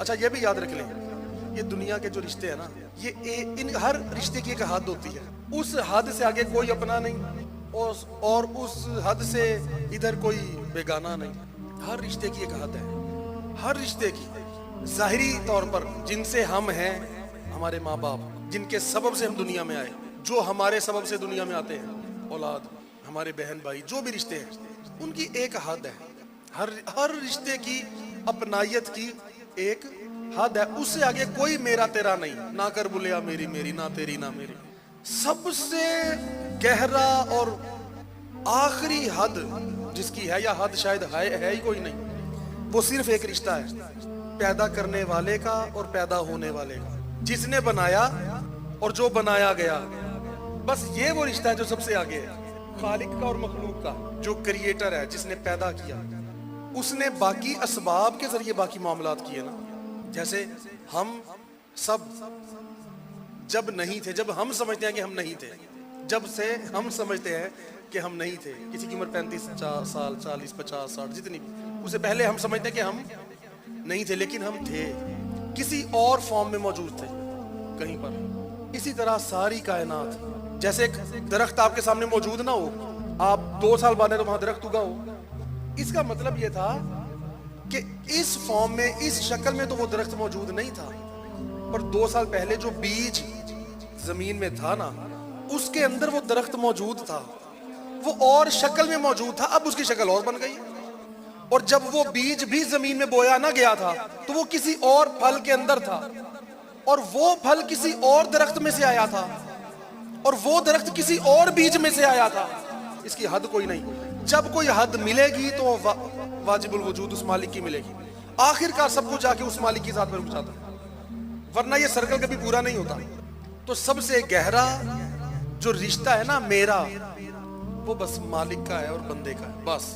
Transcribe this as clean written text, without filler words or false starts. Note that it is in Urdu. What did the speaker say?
اچھا یہ بھی یاد رکھ لیں، یہ دنیا کے جو رشتے ہیں نا، یہ ان ہر رشتے کی ایک حد ہوتی ہے، اس حد سے آگے کوئی اپنا نہیں اور اس حد سے ادھر کوئی بیگانہ نہیں۔ ہر رشتے کی ایک حد ہے، ہر رشتے کی۔ ظاہری طور پر جن سے ہم ہیں، ہمارے ماں باپ جن کے سبب سے ہم دنیا میں آئے، جو ہمارے سبب سے دنیا میں آتے ہیں، اولاد، ہمارے بہن بھائی، جو بھی رشتے ہیں، ان کی ایک حد ہے۔ ہر رشتے کی اپنائیت کی ایک حد ہے، اس سے آگے کوئی میرا تیرا نہیں، نہ کر بلیا میری میری، نہ تیری نہ میری۔ سب سے گہرا اور آخری حد جس کی ہے، یا حد شاید ہے ہی کوئی نہیں، وہ صرف ایک رشتہ ہے، پیدا کرنے والے کا اور پیدا ہونے والے کا، جس نے بنایا اور جو بنایا گیا۔ بس یہ وہ رشتہ ہے جو سب سے آگے ہے، خالق کا اور مخلوق کا۔ جو کریٹر ہے، جس نے پیدا کیا، اس نے باقی اسباب کے ذریعے باقی معاملات کیے نا۔ جیسے ہم سب جب نہیں تھے، جب ہم سمجھتے ہیں کہ ہم نہیں تھے، جب سے ہم سمجھتے ہیں کہ ہم نہیں تھے، کسی کی عمر 35 سال، 40، 50، 60، جتنی بھی، اس سے پہلے ہم سمجھتے ہیں کہ ہم نہیں تھے، لیکن ہم تھے، کسی اور فارم میں موجود تھے کہیں پر۔ اسی طرح ساری کائنات، جیسے ایک درخت آپ کے سامنے موجود نہ ہو، آپ 2 سال بعد تو وہاں درخت اگا ہو، اس کا مطلب یہ تھا کہ اس فارم میں، اس شکل میں تو وہ درخت موجود نہیں تھا، پر 2 سال پہلے جو بیج زمین میں تھا نا، اس کے اندر وہ درخت موجود تھا، وہ اور شکل میں موجود تھا، اب اس کی شکل اور بن گئی۔ اور جب وہ بیج بھی زمین میں بویا نہ گیا تھا تو وہ کسی اور پھل کے اندر تھا، اور وہ پھل کسی اور درخت میں سے آیا تھا، اور وہ درخت کسی اور بیج میں سے آیا تھا۔ اس کی حد کوئی نہیں۔ جب کوئی حد ملے گی تو واجب الوجود اس مالک کی ملے گی، آخر کار سب کچھ جا کے اس مالک کی ذات پر رک جاتا ہے، ورنہ یہ سرکل کبھی پورا نہیں ہوتا۔ تو سب سے گہرا جو رشتہ ہے نا میرا، وہ بس مالک کا ہے اور بندے کا ہے، بس۔